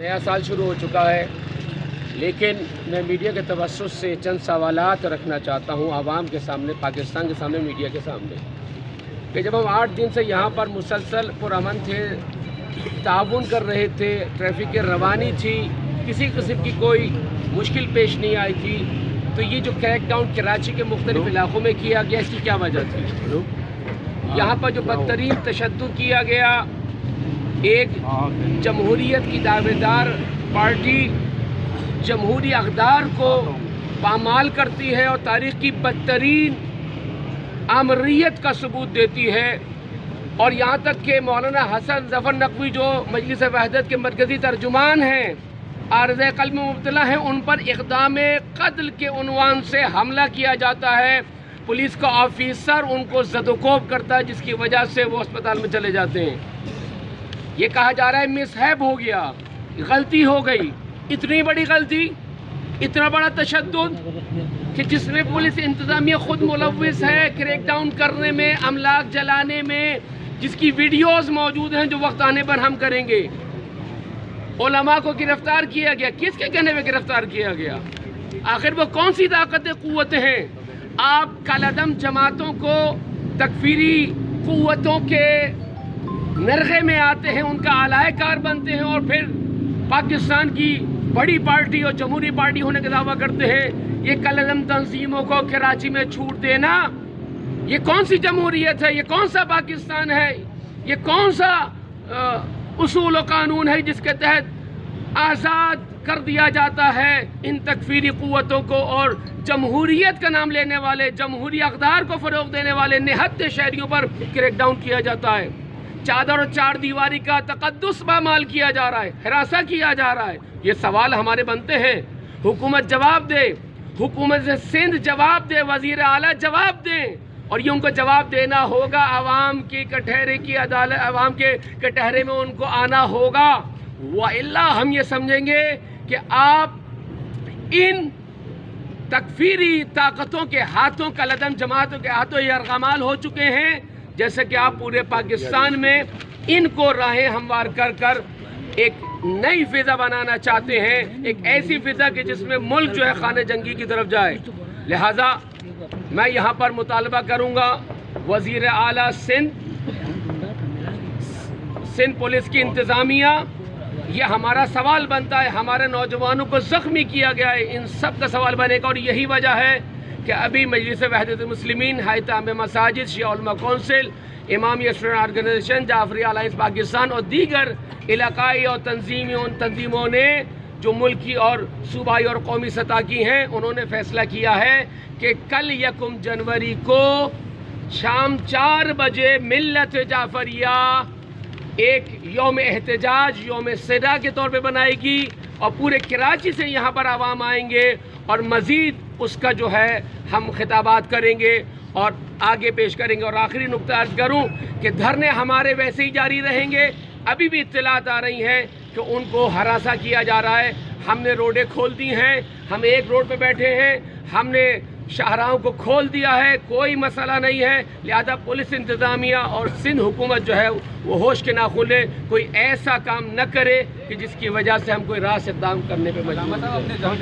नया साल शुरू हो चुका है, लेकिन मैं मीडिया के तवज्जुह से चंद सवालात रखना चाहता हूँ आवाम के सामने, पाकिस्तान के सामने, मीडिया के सामने कि जब हम 8 दिन से यहाँ पर मुसलसल पुरअमन थे, ताउन कर रहे थे, ट्रैफिक की रवानी थी, किसी किस्म की कोई मुश्किल पेश नहीं आई थी, तो ये जो क्रैक डाउन कराची के मुख्तलिफ इलाकों में किया गया, इसकी क्या वजह थी? यहाँ पर जो बदतरीन तशद्दुद किया गया, एक जमहूरियत की दावेदार पार्टी जमहूरी अक़दार को पामाल करती है और तारीख़ की बदतरीन आमरीत का सबूत देती है, और यहाँ तक कि मौलाना हसन ज़फ़र नक़वी जो मजलिस वहदत के मरकज़ी तर्जुमान हैं, आर्ज़े क़ल्ब में मुब्तला हैं, उन पर इक़दाम क़त्ल के उन्वान से हमला किया जाता है। पुलिस का ऑफिसर उनको ज़दोकोब करता है, जिसकी वजह से वो अस्पताल में चले जाते हैं। ये कहा जा रहा है मिसहैप हो गया, गलती हो गई। इतनी बड़ी गलती, इतना बड़ा तशद्दुद कि जिसमें पुलिस इंतज़ामिया खुद मुलव्विस है क्रैक डाउन करने में, अमलाक जलाने में, जिसकी वीडियोस मौजूद हैं जो वक्त आने पर हम करेंगे। उलमा को गिरफ्तार किया गया, किसके कहने पे गिरफ्तार किया गया? आखिर वो कौन सी ताकतें कुव्वतें हैं? आप कालादम जमातों को तकफीरी कुव्वतों के नरखे में आते हैं, उनका आलायकार बनते हैं, और फिर पाकिस्तान की बड़ी पार्टी और जमहूरी पार्टी होने का दावा करते हैं। ये कालादम तंजीमों को कराची में छूट देना, ये कौन सी जमहूरियत है? ये कौन सा पाकिस्तान है? ये कौन सा उसूल और कानून है जिसके तहत आज़ाद कर दिया जाता है इन तकफीरी कुव्वतों को, और जमहूरियत का नाम लेने वाले, जमहूरी अक़दार को फ़रोग़ देने वाले निहत्ते शहरियों पर क्रैकडाउन किया जाता है। चादर और चार दीवारी का तक़द्दुस पामाल किया जा रहा है, हिरासा किया जा रहा है। ये सवाल हमारे बनते हैं, हुकूमत जवाब दे, हुकूमत सिंध जवाब दे, वज़ीर आला जवाब दें, और ये उनको जवाब देना होगा। आवाम के कटहरे की अदालत, आवाम के कटहरे में उनको आना होगा, वइल्ला हम ये समझेंगे कि आप इन तकफीरी ताकतों के हाथों, कालादम जमातों के हाथों यरगमाल हो चुके हैं। जैसे कि आप पूरे पाकिस्तान में इनको राहें हमवार कर कर एक नई फ़िज़ा बनाना चाहते हैं, एक ऐसी फ़िज़ा कि जिसमें मुल्क जो है खाने जंगी की तरफ जाए। लिहाजा मैं यहाँ पर मुतालबा करूँगा वज़ीर आला सिंध पुलिस की इंतज़ामिया, ये हमारा सवाल बनता है। हमारे नौजवानों को ज़ख्मी किया गया है, इन सब का सवाल बनेगा, और यही वजह है कि अभी मजलिस वहदत मुस्लिमीन, हैतम मसाजिद, Shia Ulama council, Imamia student organisation, Jafri alliance Pakistan और दीगर इलाकाई और तंजीमों ने जो मुल्की और सूबाई और कौमी सतह की हैं, उन्होंने फ़ैसला किया है कि कल 1 जनवरी को शाम 4 बजे मिल्लत जाफरिया एक यौम एहतजाज, यौम सदा के तौर पे बनाएगी, और पूरे कराची से यहाँ पर आवाम आएंगे, और मज़ीद उसका जो है हम खिताबात करेंगे और आगे पेश करेंगे। और आखिरी नुक्ता अर्ज़ करूँ कि धरने हमारे वैसे ही जारी रहेंगे। अभी भी इत्तलात आ रही हैं कि उनको हरासा किया जा रहा है। हमने रोडें खोल दी हैं, हम एक रोड पे बैठे हैं, हमने शाहराहों को खोल दिया है, कोई मसला नहीं है। लिहाजा पुलिस इंतज़ामिया और सिंध हुकूमत जो है वो होश के नाखुन ले, कोई ऐसा काम न करे कि जिसकी वजह से हम कोई रास इक़दाम करने पर मजबूर हों।